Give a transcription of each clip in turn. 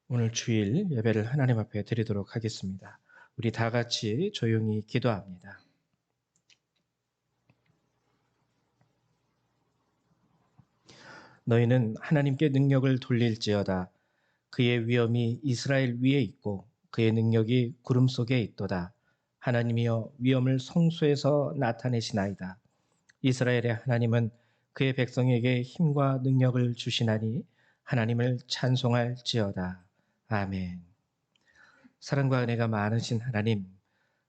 오늘 주일 예배를 하나님 앞에 드리도록 하겠습니다. 우리 다 같이 조용히 기도합니다. 너희는 하나님께 능력을 돌릴지어다. 그의 위엄이 이스라엘 위에 있고 그의 능력이 구름 속에 있도다. 하나님이여 위엄을 성소에서 나타내시나이다. 이스라엘의 하나님은 그의 백성에게 힘과 능력을 주시나니 하나님을 찬송할지어다. 아멘. 사랑과 은혜가 많으신 하나님,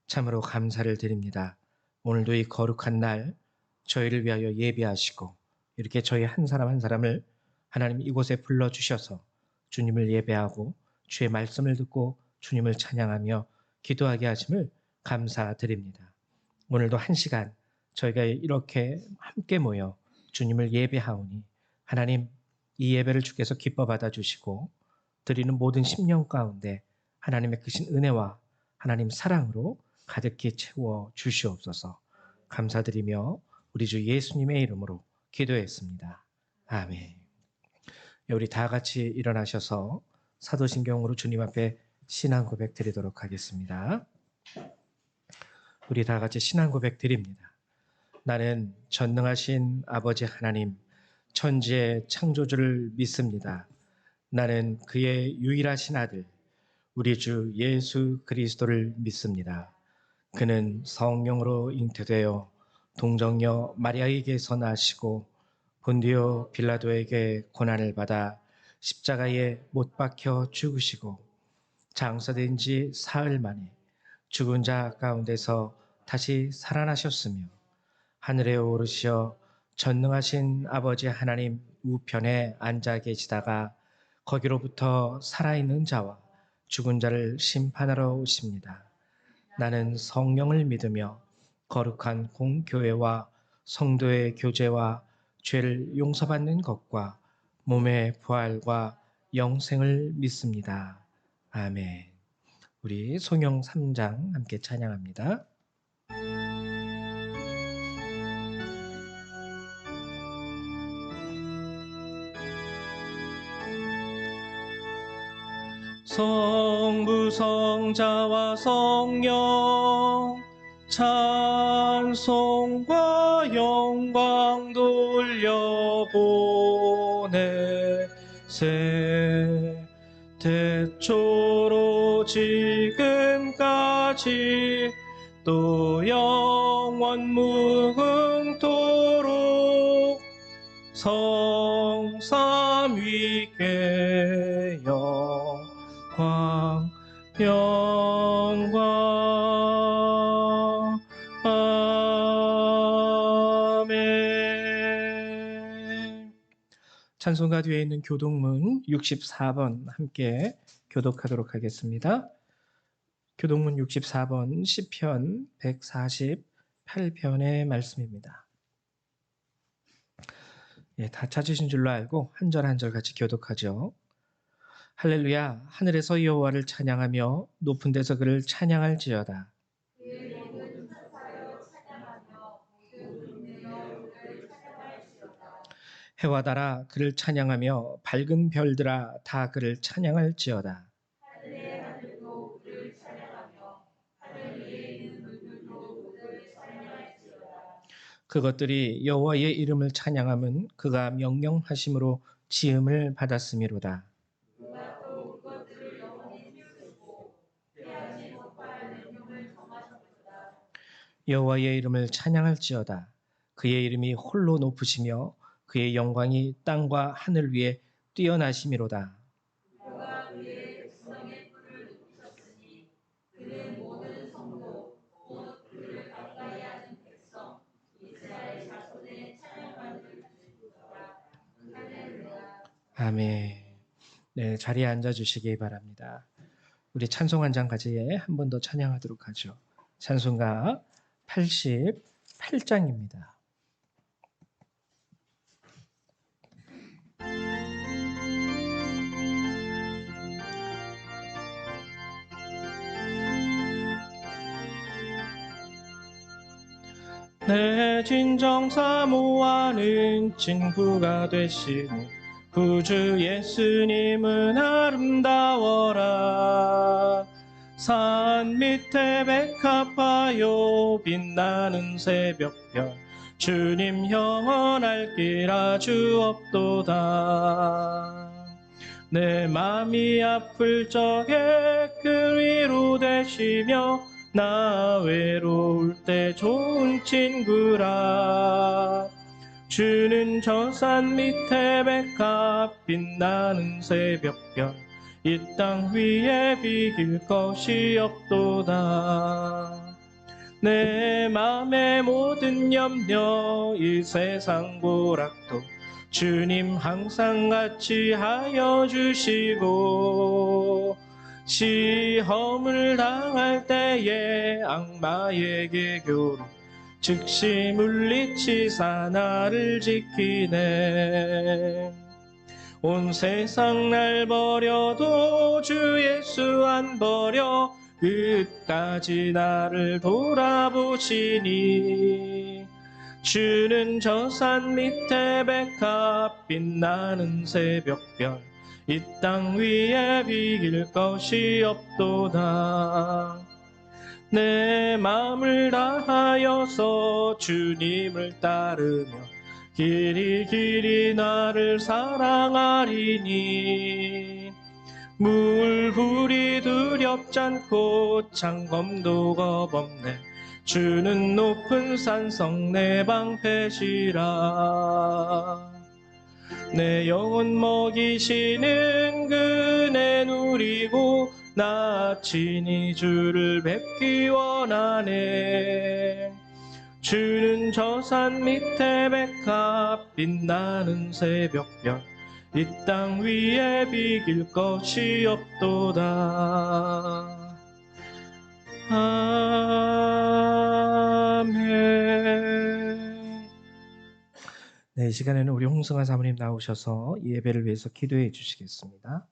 참으로 감사를 드립니다. 오늘도 이 거룩한 날 저희를 위하여 예배하시고 이렇게 저희 한 사람 한 사람을 하나님 이곳에 불러주셔서 주님을 예배하고 주의 말씀을 듣고 주님을 찬양하며 기도하게 하심을 감사드립니다. 오늘도 한 시간 저희가 이렇게 함께 모여 주님을 예배하오니 하나님 이 예배를 주께서 기뻐 받아주시고 드리는 모든 심령 가운데 하나님의 크신 은혜와 하나님 사랑으로 가득히 채워 주시옵소서. 감사드리며 우리 주 예수님의 이름으로 기도했습니다. 아멘. 우리 다 같이 일어나셔서 사도신경으로 주님 앞에 신앙 고백 드리도록 하겠습니다. 우리 다 같이 신앙 고백 드립니다. 나는 전능하신 아버지 하나님, 천지의 창조주를 믿습니다. 나는 그의 유일하신 아들, 우리 주 예수 그리스도를 믿습니다. 그는 성령으로 잉태되어 동정녀 마리아에게서 나시고 본디오 빌라도에게 고난을 받아 십자가에 못 박혀 죽으시고 장사된 지 사흘 만에 죽은 자 가운데서 다시 살아나셨으며 하늘에 오르시어 전능하신 아버지 하나님 우편에 앉아 계시다가 거기로부터 살아있는 자와 죽은 자를 심판하러 오십니다. 나는 성령을 믿으며 거룩한 공교회와 성도의 교제와 죄를 용서받는 것과 몸의 부활과 영생을 믿습니다. 아멘. 우리 성경 3장 함께 찬양합니다. 성부 성자와 성령 찬송과 영광 돌려보내세 태초로 지금까지 또 영원 무궁토록 성삼위께 영광 아멘. 찬송가 뒤에 있는 교동문 64번 함께 교독하도록 하겠습니다. 교동문 64번 시편 148편의 말씀입니다. 다 찾으신 줄로 알고 한 절 한 절 같이 교독하죠. 할렐루야, 하늘에서 여호와를 찬양하며 높은 데서 그를 찬양할지어다. 해와 달아 그를 찬양하며 밝은 별들아 다 그를 찬양할지어다. 그것들이 여호와의 이름을 찬양함은 그가 명령하심으로 지음을 받았음이로다. 여호와의 이름을 찬양할지어다. 그의 이름이 홀로 높으시며 그의 영광이 땅과 하늘 위에 뛰어나심이로다. 아멘. 네, 자리에 앉아주시기 바랍니다. 우리 찬송 한 장까지 한 번 더 찬양하도록 하죠. 찬송가 88장입니다. 내 진정 사모하는 친구가 되시고 구주 예수님은 아름다워라. 산 밑에 백합화요 빛나는 새벽별 주님 영원할 길 아주 없도다. 내 맘이 아플 적에 그 위로 되시며 나 외로울 때 좋은 친구라. 주는 저 산 밑에 백합 빛나는 새벽별 이 땅 위에 비길 것이 없도다. 내 맘의 모든 염려 이 세상 고락도 주님 항상 같이 하여 주시고 시험을 당할 때에 악마에게 교로 즉시 물리치사 나를 지키네. 온 세상 날 버려도 주 예수 안 버려 끝까지 나를 돌아보시니. 주는 저 산 밑에 백합 빛나는 새벽별 이 땅 위에 비길 것이 없도다. 내 마음을 다하여서 주님을 따르며 길이 길이 나를 사랑하리니. 물불이 두렵지 않고 창검도 겁없네. 주는 높은 산성 내 방패시라. 내 영혼 먹이시는 그네 누리고 나 친히 주를 뵙기 원하네. 주는 저 산 밑에 백합 빛나는 새벽별 이 땅 위에 비길 것이 없도다. 아멘. 네, 이 시간에는 우리 홍승아 사모님 나오셔서 예배를 위해서 기도해 주시겠습니다.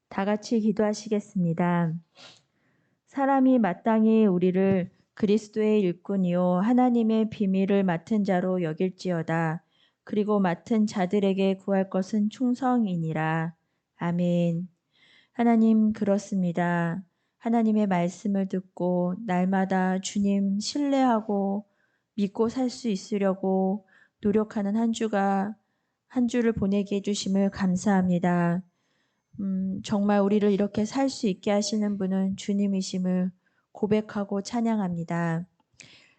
다 같이 기도하시겠습니다. 사람이 마땅히 우리를 그리스도의 일꾼이요 하나님의 비밀을 맡은 자로 여길지어다. 그리고 맡은 자들에게 구할 것은 충성이니라. 아멘. 하나님, 그렇습니다. 하나님의 말씀을 듣고 날마다 주님 신뢰하고 믿고 살 수 있으려고 노력하는 한 주를 보내게 해주심을 감사합니다. 정말 우리를 이렇게 살 수 있게 하시는 분은 주님이심을 고백하고 찬양합니다.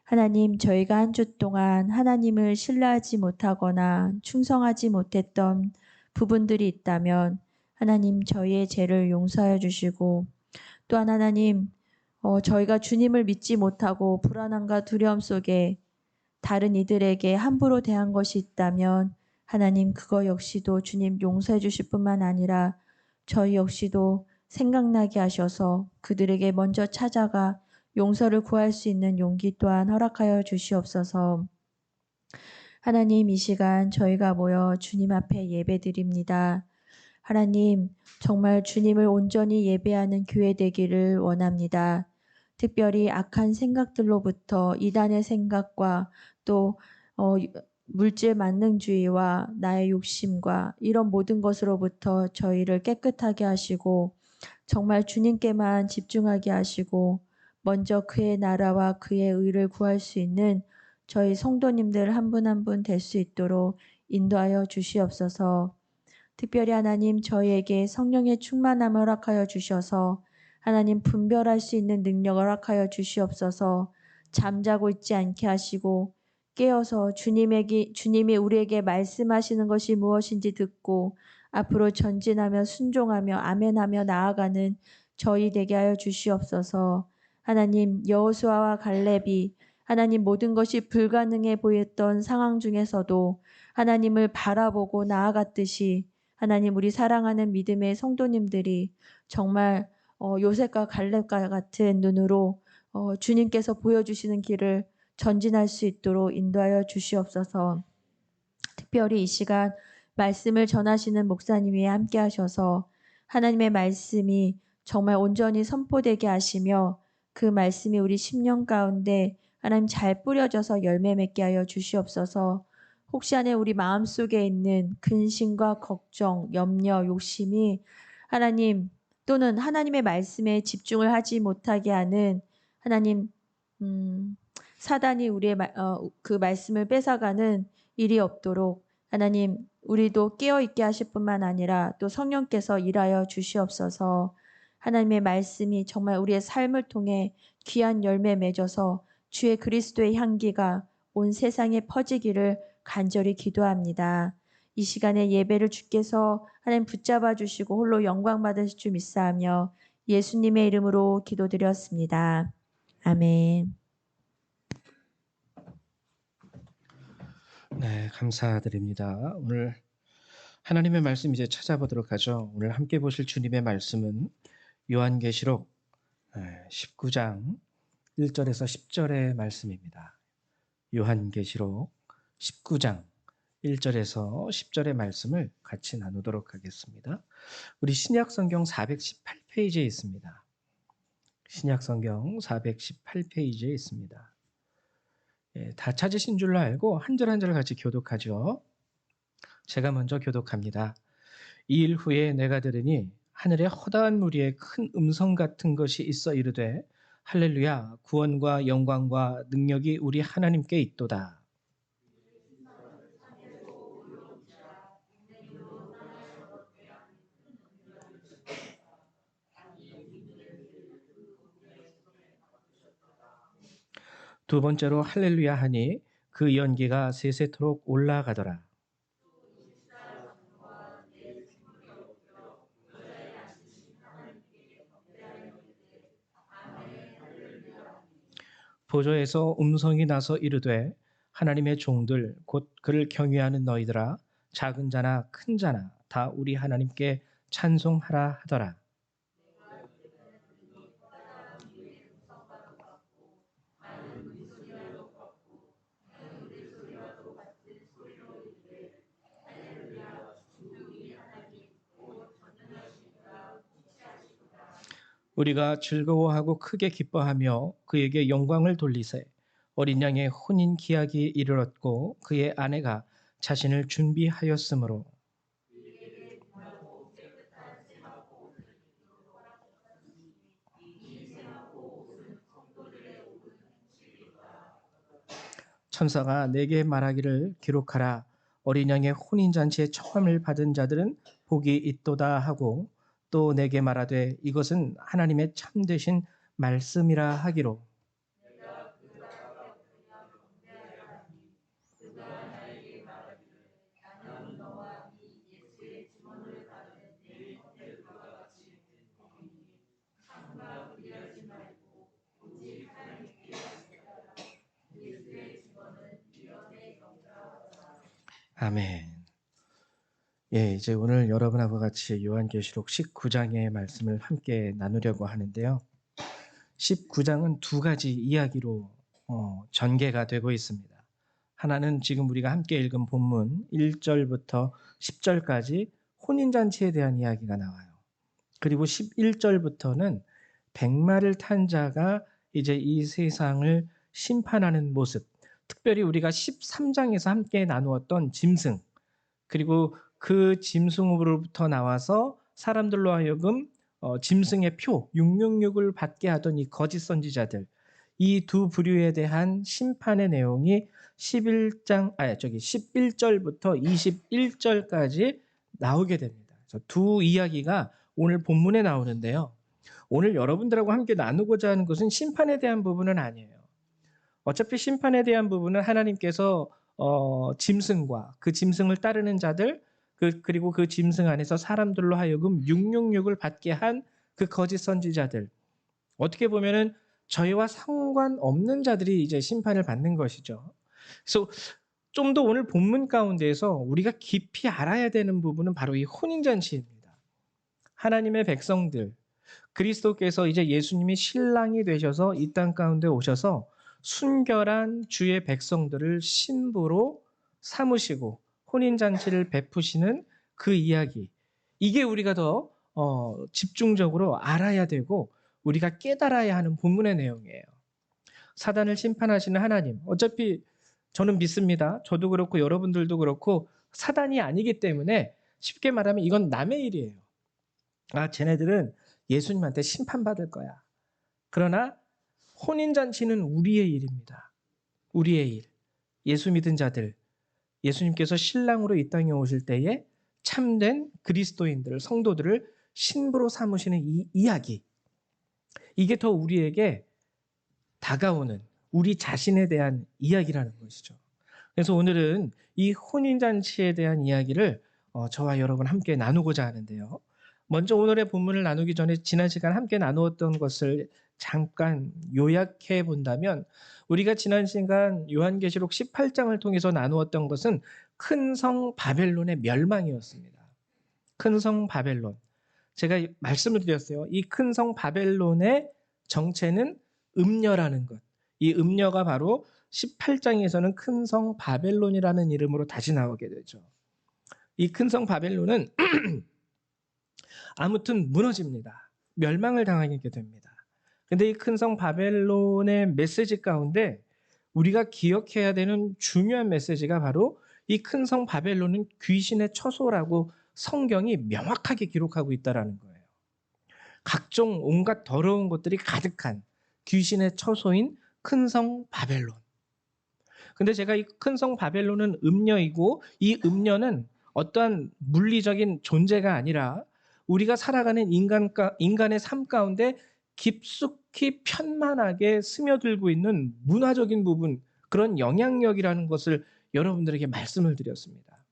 하나님, 저희가 한 주 동안 하나님을 신뢰하지 못하거나 충성하지 못했던 부분들이 있다면 하나님, 저희의 죄를 용서하여 주시고, 또한 하나님, 저희가 주님을 믿지 못하고 불안함과 두려움 속에 다른 이들에게 함부로 대한 것이 있다면 하나님, 그거 역시도 주님 용서해 주실 뿐만 아니라 저희 역시도 생각나게 하셔서 그들에게 먼저 찾아가 용서를 구할 수 있는 용기 또한 허락하여 주시옵소서. 하나님, 이 시간 저희가 모여 주님 앞에 예배드립니다. 하나님, 정말 주님을 온전히 예배하는 교회 되기를 원합니다. 특별히 악한 생각들로부터 이단의 생각과 또 물질 만능주의와 나의 욕심과 이런 모든 것으로부터 저희를 깨끗하게 하시고 정말 주님께만 집중하게 하시고 먼저 그의 나라와 그의 의를 구할 수 있는 저희 성도님들 한 분 한 분 될 수 있도록 인도하여 주시옵소서. 특별히 하나님, 저희에게 성령의 충만함을 허락하여 주셔서 하나님 분별할 수 있는 능력을 허락하여 주시옵소서. 잠자고 있지 않게 하시고 깨어서 주님이 우리에게 말씀하시는 것이 무엇인지 듣고 앞으로 전진하며 순종하며 아멘하며 나아가는 저희 되게 하여 주시옵소서. 하나님, 여호수아와 갈렙이 하나님 모든 것이 불가능해 보였던 상황 중에서도 하나님을 바라보고 나아갔듯이 하나님, 우리 사랑하는 믿음의 성도님들이 정말 요셉과 갈렙과 같은 눈으로 주님께서 보여주시는 길을 전진할 수 있도록 인도하여 주시옵소서. 특별히 이 시간 말씀을 전하시는 목사님이 함께 하셔서 하나님의 말씀이 정말 온전히 선포되게 하시며 그 말씀이 우리 심령 가운데 하나님 잘 뿌려져서 열매 맺게 하여 주시옵소서. 혹시 안에 우리 마음속에 있는 근심과 걱정, 염려, 욕심이 하나님 또는 하나님의 말씀에 집중을 하지 못하게 하는 하나님 사단이 우리의 그 말씀을 뺏어가는 일이 없도록 하나님 우리도 깨어 있게 하실 뿐만 아니라 또 성령께서 일하여 주시옵소서. 하나님의 말씀이 정말 우리의 삶을 통해 귀한 열매 맺어서 주의 그리스도의 향기가 온 세상에 퍼지기를 간절히 기도합니다. 이 시간에 예배를 주께서 하나님 붙잡아 주시고 홀로 영광 받으실 줄 믿사하며 예수님의 이름으로 기도드렸습니다. 아멘. 네, 감사드립니다. 오늘 하나님의 말씀 이제 찾아보도록 하죠. 오늘 함께 보실 주님의 말씀은 요한계시록 19장 1절에서 10절의 말씀입니다. 요한계시록 19장 1절에서 10절의 말씀을 같이 나누도록 하겠습니다. 우리 신약성경 418페이지에 있습니다. 신약성경 418페이지에 있습니다. 다 찾으신 줄로 알고 한 절 한 절 같이 교독하죠. 제가 먼저 교독합니다. 이 일 후에 내가 들으니 하늘에 허다한 무리에 큰 음성 같은 것이 있어 이르되 할렐루야 구원과 영광과 능력이 우리 하나님께 있도다. 두 번째로 할렐루야 하니 그 연기가 세세토록 올라가더라. 보좌에서 음성이 나서 이르되 하나님의 종들 곧 그를 경외하는 너희들아 작은 자나 큰 자나 다 우리 하나님께 찬송하라 하더라. 우리가 즐거워하고 크게 기뻐하며 그에게 영광을 돌리세. 어린 양의 혼인 기약이 이르렀고 그의 아내가 자신을 준비하였으므로. 천사가 내게 말하기를 기록하라. 어린 양의 혼인 잔치에 청함을 받은 자들은 복이 있도다 하고 또 내게 말하되 이것은 하나님의 참되신 말씀이라 하기로. 아멘. 이제 오늘 여러분하고 같이 요한계시록 19장의 말씀을 함께 나누려고 하는데요. 19장은 두 가지 이야기로 전개가 되고 있습니다. 하나는 지금 우리가 함께 읽은 본문 1절부터 10절까지 혼인잔치에 대한 이야기가 나와요. 그리고 11절부터는 백마를 탄 자가 이제 이 세상을 심판하는 모습, 특별히 우리가 13장에서 함께 나누었던 짐승, 그리고 그 짐승으로부터 나와서 사람들로 하여금 짐승의 표 666을 받게 하던 이 거짓 선지자들, 이 두 부류에 대한 심판의 내용이 11절부터 21절까지 나오게 됩니다. 그래서 두 이야기가 오늘 본문에 나오는데요. 오늘 여러분들하고 함께 나누고자 하는 것은 심판에 대한 부분은 아니에요. 어차피 심판에 대한 부분은 하나님께서 짐승과 그 짐승을 따르는 자들 그리고 그 짐승 안에서 사람들로 하여금 666을 받게 한 그 거짓 선지자들, 어떻게 보면은 저희와 상관없는 자들이 이제 심판을 받는 것이죠. 그래서 좀 더 오늘 본문 가운데에서 우리가 깊이 알아야 되는 부분은 바로 이 혼인잔치입니다. 하나님의 백성들, 그리스도께서 이제 예수님이 신랑이 되셔서 이 땅 가운데 오셔서 순결한 주의 백성들을 신부로 삼으시고 혼인잔치를 베푸시는 그 이야기, 이게 우리가 더 집중적으로 알아야 되고 우리가 깨달아야 하는 본문의 내용이에요. 사단을 심판하시는 하나님. 어차피 저는 믿습니다. 저도 그렇고 여러분들도 그렇고 사단이 아니기 때문에 쉽게 말하면 이건 남의 일이에요. 아, 쟤네들은 예수님한테 심판받을 거야. 그러나 혼인잔치는 우리의 일입니다. 우리의 일. 예수 믿은 자들, 예수님께서 신랑으로 이 땅에 오실 때에 참된 그리스도인들, 성도들을 신부로 삼으시는 이 이야기. 이게 더 우리에게 다가오는 우리 자신에 대한 이야기라는 것이죠. 그래서 오늘은 이 혼인잔치에 대한 이야기를 저와 여러분 함께 나누고자 하는데요. 먼저 오늘의 본문을 나누기 전에 지난 시간 함께 나누었던 것을 잠깐 요약해 본다면 우리가 지난 시간 요한계시록 18장을 통해서 나누었던 것은 큰 성 바벨론의 멸망이었습니다. 큰 성 바벨론. 제가 말씀을 드렸어요. 이 큰 성 바벨론의 정체는 음녀라는 것. 이 음녀가 바로 18장에서는 큰 성 바벨론이라는 이름으로 다시 나오게 되죠. 이 큰 성 바벨론은 아무튼 무너집니다. 멸망을 당하게 됩니다. 근데 이 큰 성 바벨론의 메시지 가운데 우리가 기억해야 되는 중요한 메시지가 바로 이 큰 성 바벨론은 귀신의 처소라고 성경이 명확하게 기록하고 있다는 거예요. 각종 온갖 더러운 것들이 가득한 귀신의 처소인 큰 성 바벨론. 근데 제가 이 큰 성 바벨론은 음녀이고 이 음녀는 어떠한 물리적인 존재가 아니라 우리가 살아가는 인간의 삶 가운데 깊숙이 편만하게 스며들고 있는 문화적인 부분, 그런 영향력이라는 것을 여러분들에게 말씀을 드렸습니다.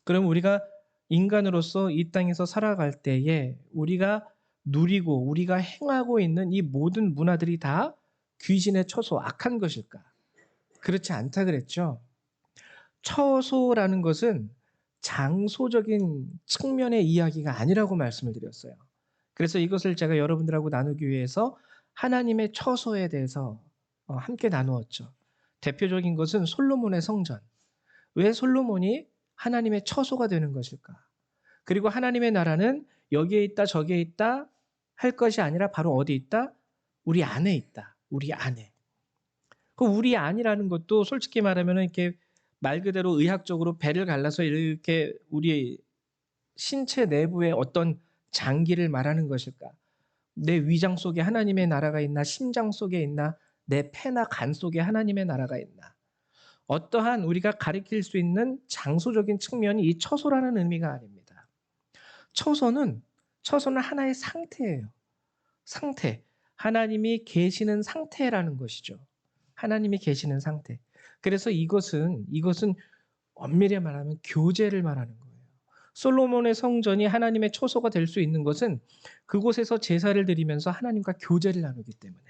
그럼 우리가 인간으로서 이 땅에서 살아갈 때에 우리가 누리고 우리가 행하고 있는 이 모든 문화들이 다 귀신의 처소, 악한 것일까? 그렇지 않다 그랬죠. 처소라는 것은 장소적인 측면의 이야기가 아니라고 말씀을 드렸어요. 그래서 이것을 제가 여러분들하고 나누기 위해서 하나님의 처소에 대해서 함께 나누었죠. 대표적인 것은 솔로몬의 성전. 왜 솔로몬이 하나님의 처소가 되는 것일까? 그리고 하나님의 나라는 여기에 있다 저기에 있다 할 것이 아니라 바로 어디 있다? 우리 안에 있다. 우리 안에. 그 우리 안이라는 것도 솔직히 말하면 이렇게 말 그대로 의학적으로 배를 갈라서 이렇게 우리 신체 내부의 어떤 장기를 말하는 것일까? 내 위장 속에 하나님의 나라가 있나? 심장 속에 있나? 내 폐나 간 속에 하나님의 나라가 있나? 어떠한 우리가 가리킬 수 있는 장소적인 측면이 이 처소라는 의미가 아닙니다. 처소는 하나의 상태예요. 상태. 하나님이 계시는 상태라는 것이죠. 하나님이 계시는 상태. 그래서 이것은 엄밀히 말하면 교제를 말하는 거예요. 솔로몬의 성전이 하나님의 처소가 될 수 있는 것은 그곳에서 제사를 드리면서 하나님과 교제를 나누기 때문에.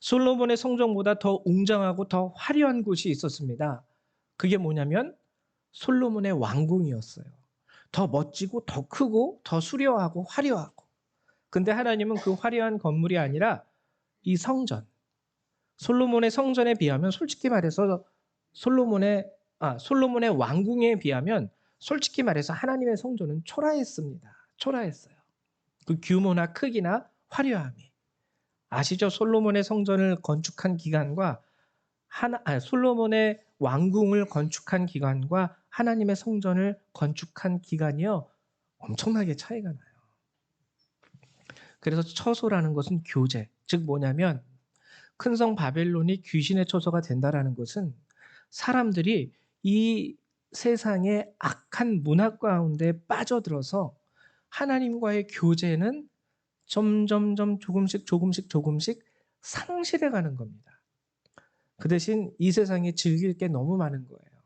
솔로몬의 성전보다 더 웅장하고 더 화려한 곳이 있었습니다. 그게 뭐냐면 솔로몬의 왕궁이었어요. 더 멋지고 더 크고 더 수려하고 화려하고. 근데 하나님은 그 화려한 건물이 아니라 이 성전, 솔로몬의 성전에 비하면 솔직히 말해서 솔로몬의 왕궁에 비하면 솔직히 말해서 하나님의 성전은 초라했습니다. 초라했어요. 그 규모나 크기나 화려함이. 아시죠? 솔로몬의 성전을 건축한 기간과 솔로몬의 왕궁을 건축한 기간과 하나님의 성전을 건축한 기간이요. 엄청나게 차이가 나요. 그래서 처소라는 것은 교제, 즉 뭐냐면 큰 성 바벨론이 귀신의 처소가 된다라는 것은 사람들이 이 세상의 악한 문화 가운데 빠져들어서 하나님과의 교제는 점점점 조금씩 상실해 가는 겁니다. 그 대신 이 세상에 즐길 게 너무 많은 거예요.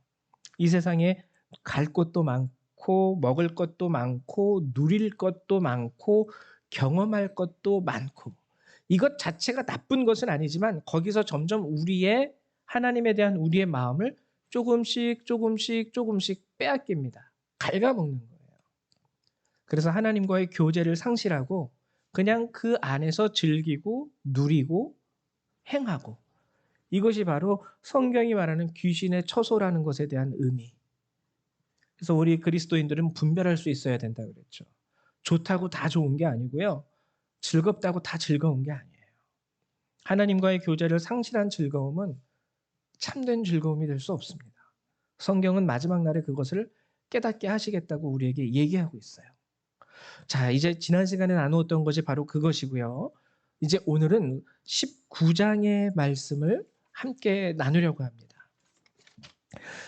이 세상에 갈 곳도 많고 먹을 것도 많고 누릴 것도 많고 경험할 것도 많고 이것 자체가 나쁜 것은 아니지만 거기서 점점 우리의 하나님에 대한 우리의 마음을 조금씩 빼앗깁니다. 갉아먹는 거예요. 그래서 하나님과의 교제를 상실하고 그냥 그 안에서 즐기고 누리고 행하고 이것이 바로 성경이 말하는 귀신의 처소라는 것에 대한 의미. 그래서 우리 그리스도인들은 분별할 수 있어야 된다 그랬죠. 좋다고 다 좋은 게 아니고요. 즐겁다고 다 즐거운 게 아니에요. 하나님과의 교제를 상실한 즐거움은 참된 즐거움이 될 수 없습니다. 성경은 마지막 날에 그것을 깨닫게 하시겠다고 우리에게 얘기하고 있어요. 자, 이제 지난 시간에 나누었던 것이 바로 그것이고요. 이제 오늘은 19장의 말씀을 함께 나누려고 합니다.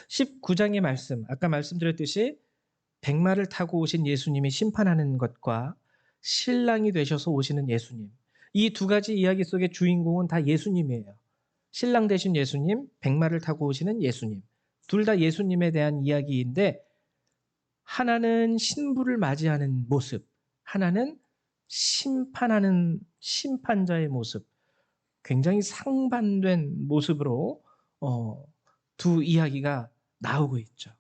19장의 말씀, 아까 말씀드렸듯이 백마를 타고 오신 예수님이 심판하는 것과 신랑이 되셔서 오시는 예수님, 이 두 가지 이야기 속의 주인공은 다 예수님이에요. 신랑 되신 예수님, 백마를 타고 오시는 예수님, 둘 다 예수님에 대한 이야기인데 하나는 신부를 맞이하는 모습, 하나는 심판하는 심판자의 모습, 굉장히 상반된 모습으로 두 이야기가 나오고 있죠.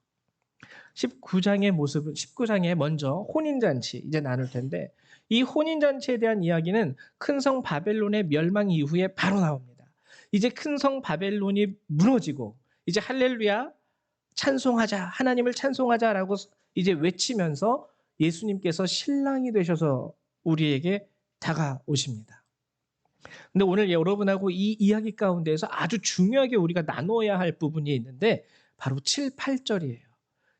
19장의 모습은 19장에 먼저 혼인잔치 이제 나눌 텐데 이 혼인잔치에 대한 이야기는 큰 성 바벨론의 멸망 이후에 바로 나옵니다. 이제 큰 성 바벨론이 무너지고 이제 할렐루야 찬송하자 하나님을 찬송하자라고 이제 외치면서 예수님께서 신랑이 되셔서 우리에게 다가오십니다. 근데 오늘 여러분하고 이 이야기 가운데에서 아주 중요하게 우리가 나눠야 할 부분이 있는데 바로 7, 8절이에요.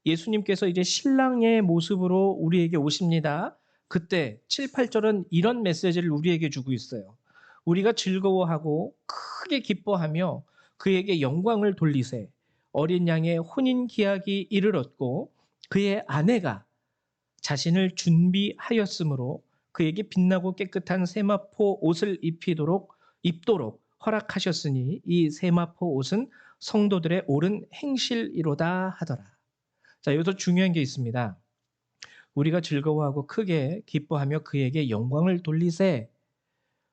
예수님께서 이제 신랑의 모습으로 우리에게 오십니다. 그때 7, 8절은 이런 메시지를 우리에게 주고 있어요. 우리가 즐거워하고 크게 기뻐하며 그에게 영광을 돌리세. 어린 양의 혼인 기약이 이르렀고 그의 아내가 자신을 준비하였으므로 그에게 빛나고 깨끗한 세마포 옷을 입도록 허락하셨으니 이 세마포 옷은 성도들의 옳은 행실이로다 하더라. 자, 여기서 중요한 게 있습니다. 우리가 즐거워하고 크게 기뻐하며 그에게 영광을 돌리세.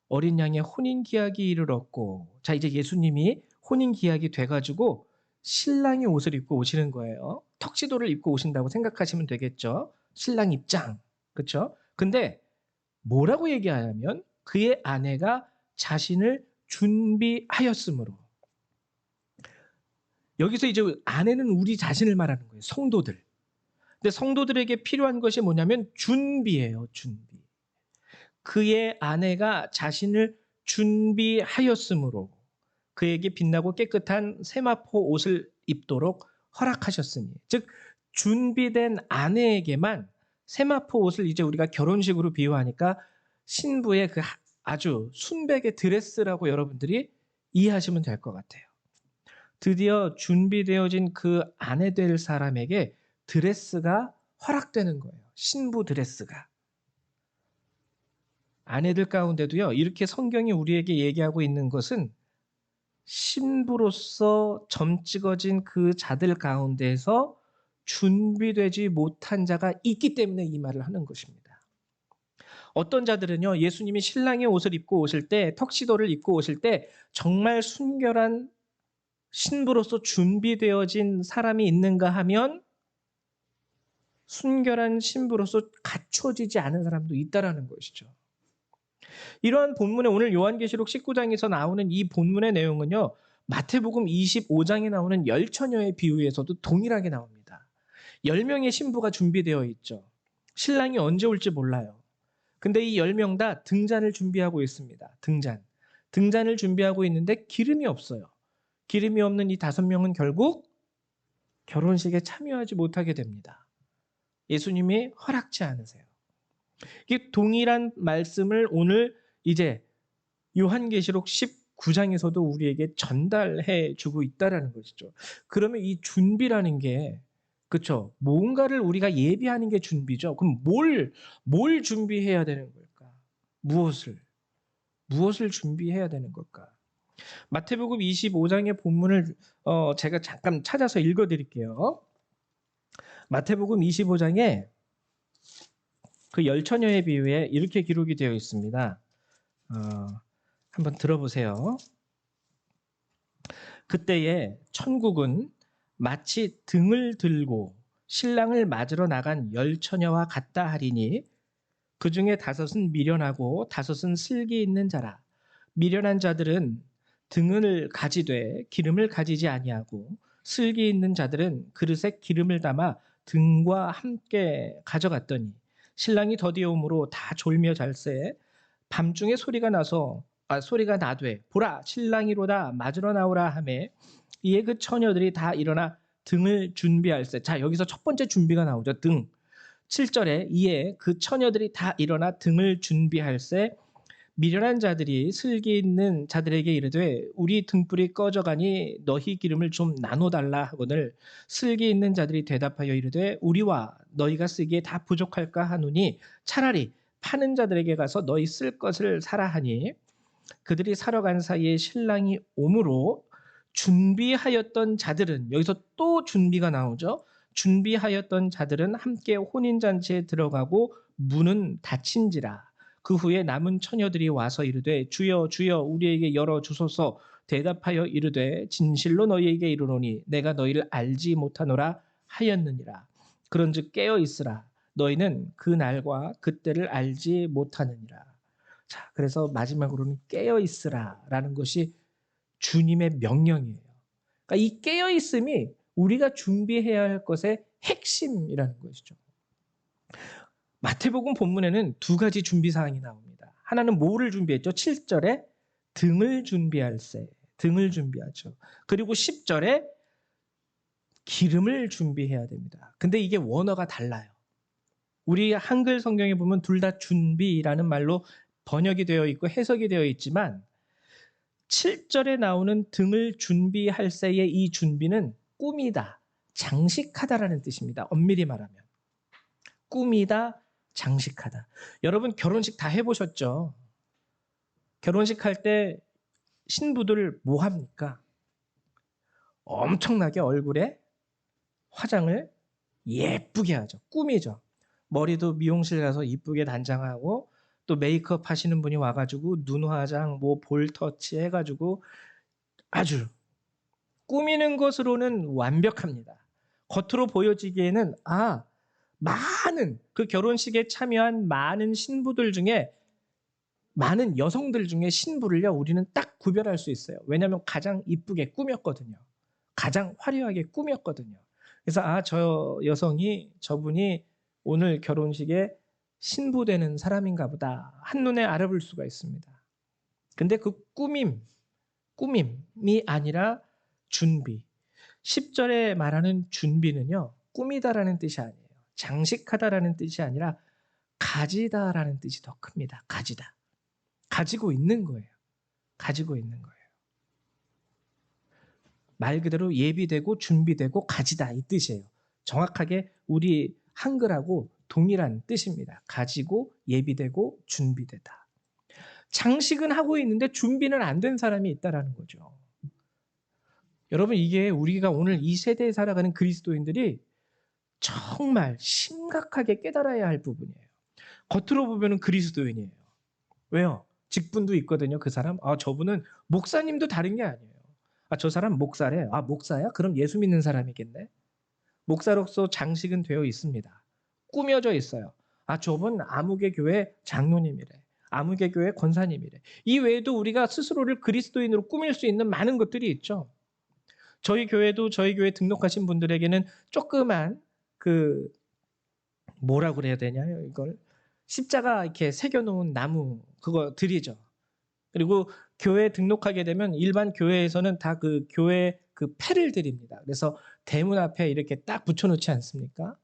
어린 양의 혼인 기약이 이르렀고, 자 이제 예수님이 혼인 기약이 돼가지고 신랑의 옷을 입고 오시는 거예요. 턱시도를 입고 오신다고 생각하시면 되겠죠. 신랑 입장, 그렇죠? 근데 뭐라고 얘기하냐면 그의 아내가 자신을 준비하였으므로. 여기서 이제 아내는 우리 자신을 말하는 거예요. 성도들. 근데 성도들에게 필요한 것이 뭐냐면 준비예요. 준비. 그의 아내가 자신을 준비하였으므로 그에게 빛나고 깨끗한 세마포 옷을 입도록 허락하셨으니. 즉 준비된 아내에게만 세마포 옷을 이제 우리가 결혼식으로 비유하니까 신부의 그 아주 순백의 드레스라고 여러분들이 이해하시면 될 것 같아요. 드디어 준비되어진 그 아내 될 사람에게 드레스가 허락되는 거예요. 신부 드레스가. 아내들 가운데도요, 이렇게 성경이 우리에게 얘기하고 있는 것은 신부로서 점 찍어진 그 자들 가운데에서 준비되지 못한 자가 있기 때문에 이 말을 하는 것입니다. 어떤 자들은요, 예수님이 신랑의 옷을 입고 오실 때, 턱시도를 입고 오실 때 정말 순결한 신부로서 준비되어진 사람이 있는가 하면 순결한 신부로서 갖춰지지 않은 사람도 있다라는 것이죠. 이러한 본문의 오늘 요한계시록 19장에서 나오는 이 본문의 내용은요, 마태복음 25장에 나오는 열처녀의 비유에서도 동일하게 나옵니다. 10명의 신부가 준비되어 있죠. 신랑이 언제 올지 몰라요. 근데 이 10명 다 등잔을 준비하고 있습니다. 등잔을 준비하고 있는데 기름이 없어요. 기름이 없는 이 5명은 결국 결혼식에 참여하지 못하게 됩니다. 예수님이 허락지 않으세요. 이게 동일한 말씀을 오늘 이제 요한계시록 19장에서도 우리에게 전달해 주고 있다라는 것이죠. 그러면 이 준비라는 게, 그렇죠? 뭔가를 우리가 예비하는 게 준비죠. 그럼 뭘 준비해야 되는 걸까? 무엇을 준비해야 되는 걸까? 마태복음 25장의 본문을 제가 잠깐 찾아서 읽어드릴게요. 마태복음 25장에 그 열처녀의 비유에 이렇게 기록이 되어 있습니다. 한번 들어보세요. 그때에 천국은 마치 등을 들고 신랑을 맞으러 나간 열처녀와 같다 하리니 그 중에 5은 미련하고 5은 슬기 있는 자라. 미련한 자들은 등을 가지되 기름을 가지지 아니하고 슬기 있는 자들은 그릇에 기름을 담아 등과 함께 가져갔더니 신랑이 더디어 오므로 다 졸며 잘세. 밤중에 소리가 나되 보라 신랑이로다 맞으러 나오라 하매 이에 그 처녀들이 다 일어나 등을 준비할세. 자, 여기서 첫 번째 준비가 나오죠. 등. 7절에 이에 그 처녀들이 다 일어나 등을 준비할세. 미련한 자들이 슬기 있는 자들에게 이르되 우리 등불이 꺼져가니 너희 기름을 좀 나눠달라 하거늘 슬기 있는 자들이 대답하여 이르되 우리와 너희가 쓰기에 다 부족할까 하노니 차라리 파는 자들에게 가서 너희 쓸 것을 사라 하니 그들이 사러 간 사이에 신랑이 오므로 준비하였던 자들은, 여기서 또 준비가 나오죠. 준비하였던 자들은 함께 혼인잔치에 들어가고 문은 닫힌지라. 그 후에 남은 처녀들이 와서 이르되 주여 주여 우리에게 열어 주소서. 대답하여 이르되 진실로 너희에게 이르노니 내가 너희를 알지 못하노라 하였느니라. 그런즉 깨어 있으라. 너희는 그 날과 그때를 알지 못하느니라. 자, 그래서 마지막으로는 깨어 있으라라는 것이 주님의 명령이에요. 그러니까 이 깨어 있음이 우리가 준비해야 할 것의 핵심이라는 것이죠. 마태복음 본문에는 두 가지 준비 사항이 나옵니다. 하나는 뭐를 준비했죠? 7절에 등을 준비할세. 등을 준비하죠. 그리고 10절에 기름을 준비해야 됩니다. 근데 이게 원어가 달라요. 우리 한글 성경에 보면 둘 다 준비라는 말로 번역이 되어 있고 해석이 되어 있지만 7절에 나오는 등을 준비할세의 이 준비는 꾸미다, 장식하다라는 뜻입니다. 엄밀히 말하면. 꾸미다, 장식하다. 여러분 결혼식 다 해보셨죠? 결혼식 할 때 신부들 뭐 합니까? 엄청나게 얼굴에 화장을 예쁘게 하죠. 꾸미죠. 머리도 미용실 가서 이쁘게 단장하고 또 메이크업 하시는 분이 와가지고 눈 화장, 뭐 볼터치 해가지고 아주 꾸미는 것으로는 완벽합니다. 겉으로 보여지기에는 많은 그 결혼식에 참여한 많은 신부들 중에 많은 여성들 중에 신부를요 우리는 딱 구별할 수 있어요. 왜냐하면 가장 이쁘게 꾸몄거든요. 가장 화려하게 꾸몄거든요. 그래서 저 여성이 저분이 오늘 결혼식에 신부 되는 사람인가 보다 한눈에 알아볼 수가 있습니다. 근데 그 꾸밈이 아니라 준비. 10절에 말하는 준비는요 꾸미다라는 뜻이 아니에요. 장식하다라는 뜻이 아니라 가지다라는 뜻이 더 큽니다. 가지다. 가지고 있는 거예요. 가지고 있는 거예요. 말 그대로 예비되고 준비되고 가지다 이 뜻이에요. 정확하게 우리 한글하고 동일한 뜻입니다. 가지고 예비되고 준비되다. 장식은 하고 있는데 준비는 안 된 사람이 있다라는 거죠. 여러분 이게 우리가 오늘 이 세대에 살아가는 그리스도인들이 정말 심각하게 깨달아야 할 부분이에요. 겉으로 보면 그리스도인이에요. 왜요? 직분도 있거든요. 그 사람. 저분은 목사님도 다른 게 아니에요. 저 사람 목사래. 목사야? 그럼 예수 믿는 사람이겠네. 목사로서 장식은 되어 있습니다. 꾸며져 있어요. 저분 아무개 교회 장로님이래. 아무개 교회 권사님이래. 이 외에도 우리가 스스로를 그리스도인으로 꾸밀 수 있는 많은 것들이 있죠. 저희 교회도 저희 교회 등록하신 분들에게는 조그만 뭐라고 그래야 되냐요? 이걸 십자가 이렇게 새겨놓은 나무 그거 드리죠. 그리고 교회 등록하게 되면 일반 교회에서는 다 그 교회 그 패를 드립니다. 그래서 대문 앞에 이렇게 딱 붙여놓지 않습니까?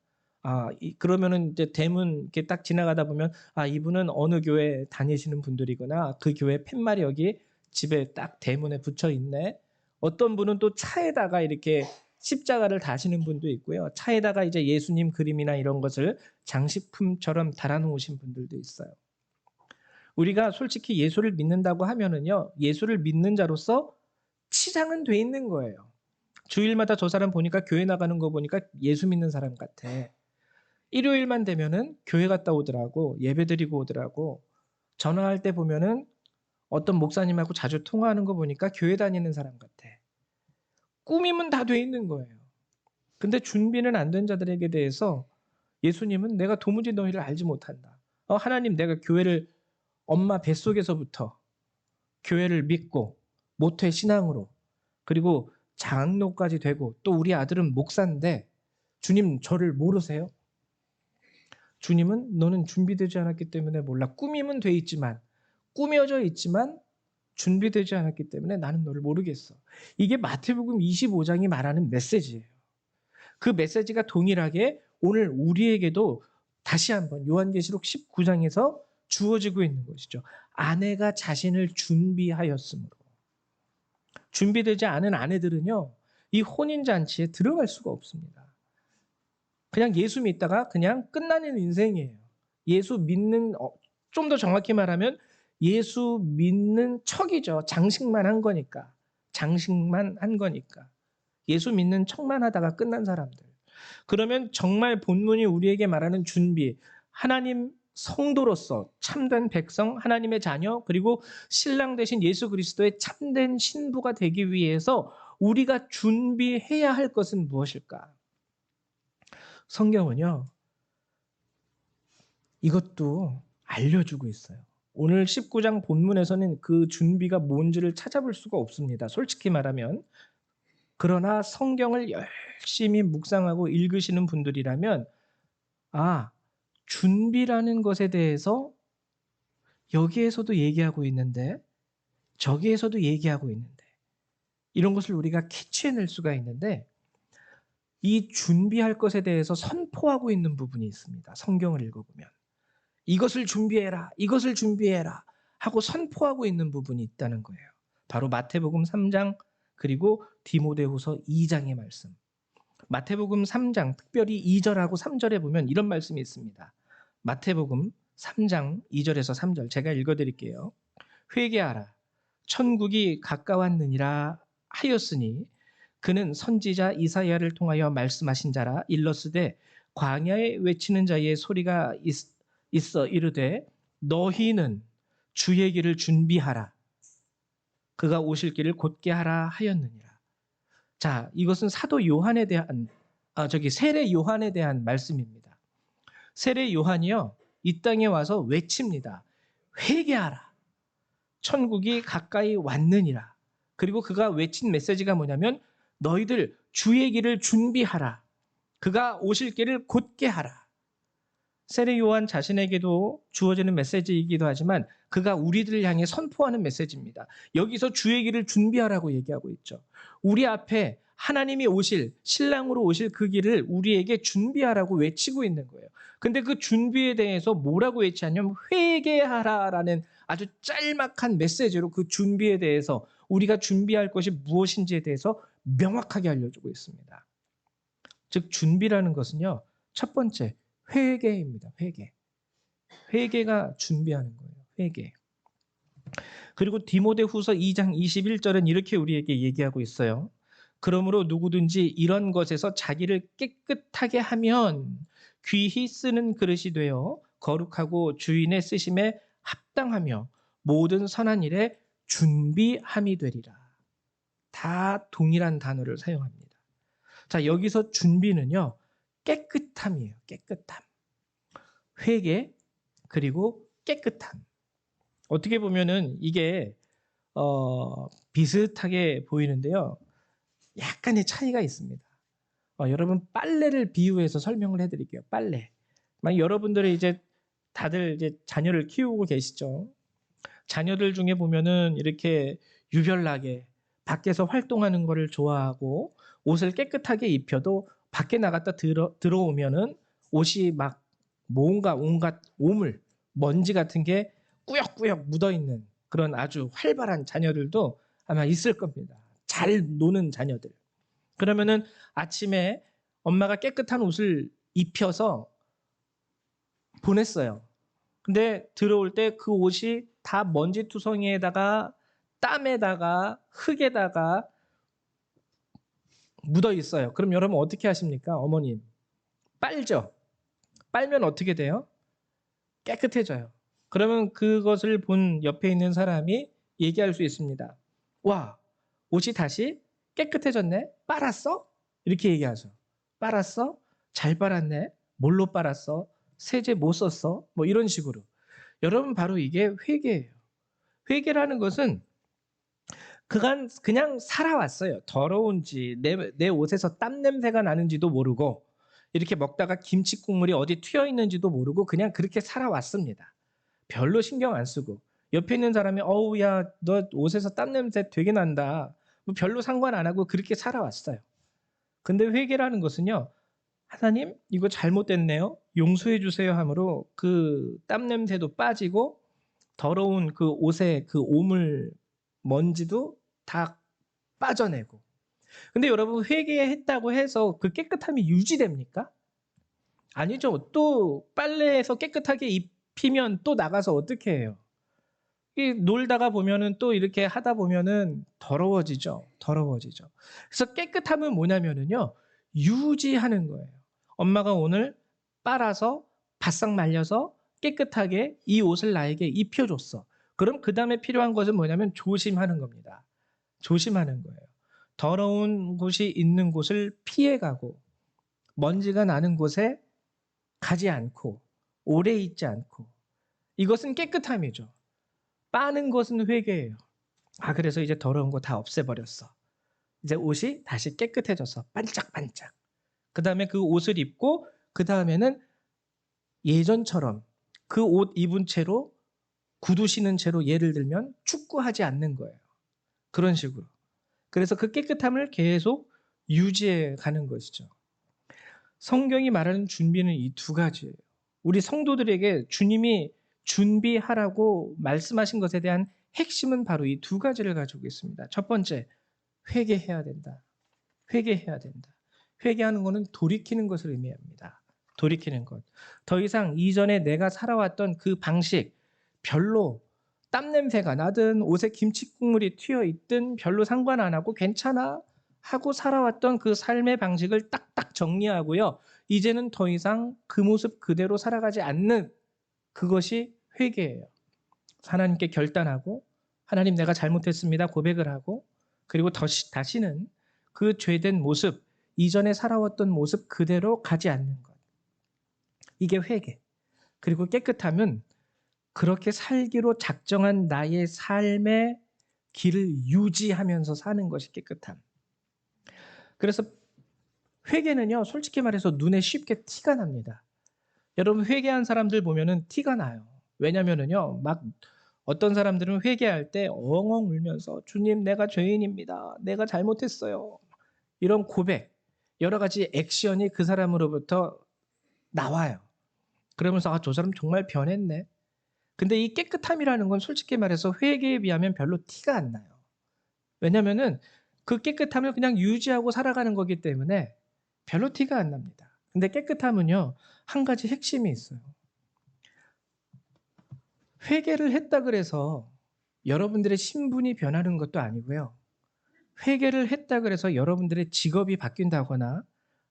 그러면은 이제 대문 이렇게 딱 지나가다 보면 이분은 어느 교회 다니시는 분들이구나. 그 교회 팻말이 여기 집에 딱 대문에 붙여 있네. 어떤 분은 또 차에다가 이렇게 십자가를 다시는 분도 있고요. 차에다가 이제 예수님 그림이나 이런 것을 장식품처럼 달아놓으신 분들도 있어요. 우리가 솔직히 예수를 믿는다고 하면은요, 예수를 믿는 자로서 치장은 돼 있는 거예요. 주일마다 저 사람 보니까 교회 나가는 거 보니까 예수 믿는 사람 같아. 일요일만 되면은 교회 갔다 오더라고. 예배 드리고 오더라고. 전화할 때 보면은 어떤 목사님하고 자주 통화하는 거 보니까 교회 다니는 사람 같아. 꾸밈은 다 돼 있는 거예요. 근데 준비는 안 된 자들에게 대해서 예수님은 내가 도무지 너희를 알지 못한다. 하나님 내가 교회를 엄마 뱃속에서부터 교회를 믿고 모태 신앙으로 그리고 장로까지 되고 또 우리 아들은 목사인데 주님 저를 모르세요? 주님은 너는 준비되지 않았기 때문에 몰라. 꾸미면 돼 있지만, 꾸며져 있지만 준비되지 않았기 때문에 나는 너를 모르겠어. 이게 마태복음 25장이 말하는 메시지예요. 그 메시지가 동일하게 오늘 우리에게도 다시 한번 요한계시록 19장에서 주어지고 있는 것이죠. 아내가 자신을 준비하였으므로. 준비되지 않은 아내들은요, 이 혼인잔치에 들어갈 수가 없습니다. 그냥 예수 믿다가 그냥 끝나는 인생이에요. 예수 믿는, 좀 더 정확히 말하면 예수 믿는 척이죠. 장식만 한 거니까. 장식만 한 거니까. 예수 믿는 척만 하다가 끝난 사람들. 그러면 정말 본문이 우리에게 말하는 준비, 하나님 성도로서 참된 백성, 하나님의 자녀, 그리고 신랑 되신 예수 그리스도의 참된 신부가 되기 위해서 우리가 준비해야 할 것은 무엇일까? 성경은요, 이것도 알려주고 있어요. 오늘 19장 본문에서는 그 준비가 뭔지를 찾아볼 수가 없습니다. 솔직히 말하면. 그러나 성경을 열심히 묵상하고 읽으시는 분들이라면 준비라는 것에 대해서 여기에서도 얘기하고 있는데 저기에서도 얘기하고 있는데 이런 것을 우리가 캐치해낼 수가 있는데 이 준비할 것에 대해서 선포하고 있는 부분이 있습니다. 성경을 읽어보면. 이것을 준비해라, 이것을 준비해라 하고 선포하고 있는 부분이 있다는 거예요. 바로 마태복음 3장 그리고 디모데후서 2장의 말씀. 마태복음 3장 특별히 2절하고 3절에 보면 이런 말씀이 있습니다. 마태복음 3장 2절에서 3절 제가 읽어드릴게요. 회개하라 천국이 가까웠느니라 하였으니 그는 선지자 이사야를 통하여 말씀하신 자라. 일러스되 광야에 외치는 자의 소리가 있어 이르되 너희는 주의 길을 준비하라. 그가 오실 길을 곧게 하라 하였느니라. 자, 이것은 사도 요한에 대한 세례 요한에 대한 말씀입니다. 세례 요한이요, 이 땅에 와서 외칩니다. 회개하라. 천국이 가까이 왔느니라. 그리고 그가 외친 메시지가 뭐냐면 너희들 주의 길을 준비하라. 그가 오실 길을 곧게 하라. 세례 요한 자신에게도 주어지는 메시지이기도 하지만 그가 우리들을 향해 선포하는 메시지입니다. 여기서 주의 길을 준비하라고 얘기하고 있죠. 우리 앞에 하나님이 오실, 신랑으로 오실 그 길을 우리에게 준비하라고 외치고 있는 거예요. 근데 그 준비에 대해서 뭐라고 외치냐면 회개하라라는 아주 짤막한 메시지로 그 준비에 대해서 우리가 준비할 것이 무엇인지에 대해서 명확하게 알려주고 있습니다. 즉 준비라는 것은요, 첫 번째 회개입니다. 회개. 회개가 준비하는 거예요. 회개. 그리고 디모데후서 2장 21절은 이렇게 우리에게 얘기하고 있어요. 그러므로 누구든지 이런 것에서 자기를 깨끗하게 하면 귀히 쓰는 그릇이 되어 거룩하고 주인의 쓰심에 합당하며 모든 선한 일에 준비함이 되리라. 다 동일한 단어를 사용합니다. 자, 여기서 준비는요, 깨끗함이에요. 깨끗함. 회개 그리고 깨끗함. 어떻게 보면은 이게 비슷하게 보이는데요. 약간의 차이가 있습니다. 여러분 빨래를 비유해서 설명을 해드릴게요. 빨래. 막 여러분들이 이제 다들 이제 자녀를 키우고 계시죠. 자녀들 중에 보면은 이렇게 유별나게 밖에서 활동하는 거를 좋아하고 옷을 깨끗하게 입혀도 밖에 나갔다 들어오면은 옷이 막 뭔가 온갖 오물, 먼지 같은 게 꾸역꾸역 묻어있는 그런 아주 활발한 자녀들도 아마 있을 겁니다. 잘 노는 자녀들. 그러면은 아침에 엄마가 깨끗한 옷을 입혀서 보냈어요. 근데 들어올 때 그 옷이 다 먼지투성이에다가 땀에다가 흙에다가 묻어 있어요. 그럼 여러분 어떻게 하십니까? 어머님. 빨죠? 빨면 어떻게 돼요? 깨끗해져요. 그러면 그것을 본 옆에 있는 사람이 얘기할 수 있습니다. 와, 옷이 다시 깨끗해졌네? 빨았어? 이렇게 얘기하죠. 빨았어? 잘 빨았네? 뭘로 빨았어? 세제 뭐 썼어? 뭐 이런 식으로. 여러분 바로 이게 회개예요. 회개라는 것은 그간 그냥 살아왔어요. 더러운지 내 옷에서 땀 냄새가 나는지도 모르고 이렇게 먹다가 김치 국물이 어디 튀어 있는지도 모르고 그냥 그렇게 살아왔습니다. 별로 신경 안 쓰고 옆에 있는 사람이 어우 야 너 옷에서 땀 냄새 되게 난다. 뭐 별로 상관 안 하고 그렇게 살아왔어요. 근데 회개라는 것은요. 하나님 이거 잘못됐네요. 용서해 주세요 함으로 그 땀 냄새도 빠지고 더러운 그 옷에 그 오물 먼지도 다 빠져내고. 근데 여러분 회개했다고 해서 그 깨끗함이 유지됩니까? 아니죠. 또 빨래해서 깨끗하게 입히면 또 나가서 어떻게 해요? 이 놀다가 보면은 또 이렇게 하다 보면은 더러워지죠. 더러워지죠. 그래서 깨끗함은 뭐냐면은요. 유지하는 거예요. 엄마가 오늘 빨아서 바싹 말려서 깨끗하게 이 옷을 나에게 입혀줬어. 그럼 그 다음에 필요한 것은 뭐냐면 조심하는 겁니다. 조심하는 거예요. 더러운 곳이 있는 곳을 피해가고 먼지가 나는 곳에 가지 않고 오래 있지 않고 이것은 깨끗함이죠. 빠는 것은 회개예요. 아 그래서 이제 더러운 거 다 없애버렸어. 이제 옷이 다시 깨끗해져서 반짝반짝. 그 다음에 그 옷을 입고 그 다음에는 예전처럼 그 옷 입은 채로 구두 신은 채로 예를 들면 축구하지 않는 거예요. 그런 식으로. 그래서 그 깨끗함을 계속 유지해 가는 것이죠. 성경이 말하는 준비는 이 두 가지예요. 우리 성도들에게 주님이 준비하라고 말씀하신 것에 대한 핵심은 바로 이 두 가지를 가지고 있습니다. 첫 번째, 회개해야 된다. 회개해야 된다. 회개하는 것은 돌이키는 것을 의미합니다. 돌이키는 것. 더 이상 이전에 내가 살아왔던 그 방식 별로 땀 냄새가 나든 옷에 김치 국물이 튀어 있든 별로 상관 안 하고 괜찮아 하고 살아왔던 그 삶의 방식을 딱딱 정리하고요. 이제는 더 이상 그 모습 그대로 살아가지 않는 그것이 회개예요. 하나님께 결단하고 하나님 내가 잘못했습니다 고백을 하고 그리고 다시는 그 죄된 모습 이전에 살아왔던 모습 그대로 가지 않는 것. 이게 회개. 그리고 깨끗함은 그렇게 살기로 작정한 나의 삶의 길을 유지하면서 사는 것이 깨끗함. 그래서 회개는요, 솔직히 말해서 눈에 쉽게 티가 납니다. 여러분 회개한 사람들 보면은 티가 나요. 왜냐면은요, 막 어떤 사람들은 회개할 때 엉엉 울면서 주님 내가 죄인입니다. 내가 잘못했어요. 이런 고백, 여러 가지 액션이 그 사람으로부터 나와요. 그러면서 아, 저 사람 정말 변했네. 근데 이 깨끗함이라는 건 솔직히 말해서 회개에 비하면 별로 티가 안 나요. 왜냐면은 그 깨끗함을 그냥 유지하고 살아가는 거기 때문에 별로 티가 안 납니다. 근데 깨끗함은요, 한 가지 핵심이 있어요. 회개를 했다 그래서 여러분들의 신분이 변하는 것도 아니고요. 회개를 했다 그래서 여러분들의 직업이 바뀐다거나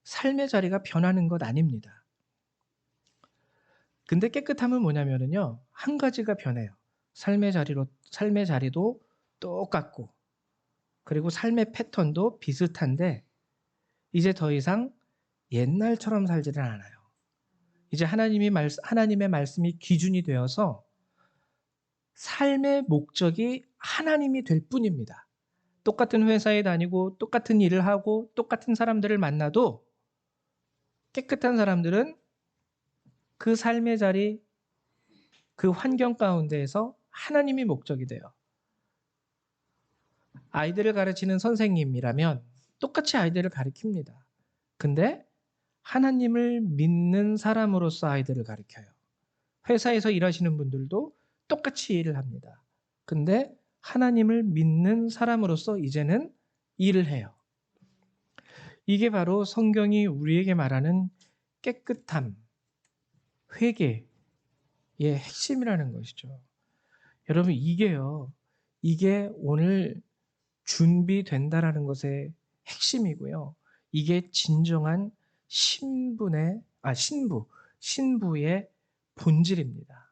삶의 자리가 변하는 것 아닙니다. 근데 깨끗함은 뭐냐면은요, 한 가지가 변해요. 삶의 자리도 똑같고, 그리고 삶의 패턴도 비슷한데, 이제 더 이상 옛날처럼 살지는 않아요. 이제 하나님의 말씀이 기준이 되어서 삶의 목적이 하나님이 될 뿐입니다. 똑같은 회사에 다니고, 똑같은 일을 하고, 똑같은 사람들을 만나도 깨끗한 사람들은 그 삶의 자리, 그 환경 가운데에서 하나님이 목적이 돼요. 아이들을 가르치는 선생님이라면 똑같이 아이들을 가르칩니다. 근데 하나님을 믿는 사람으로서 아이들을 가르쳐요. 회사에서 일하시는 분들도 똑같이 일을 합니다. 근데 하나님을 믿는 사람으로서 이제는 일을 해요. 이게 바로 성경이 우리에게 말하는 깨끗함, 회개의 핵심이라는 것이죠. 여러분 이게요. 이게 오늘 준비된다라는 것의 핵심이고요. 이게 진정한 신부의 본질입니다.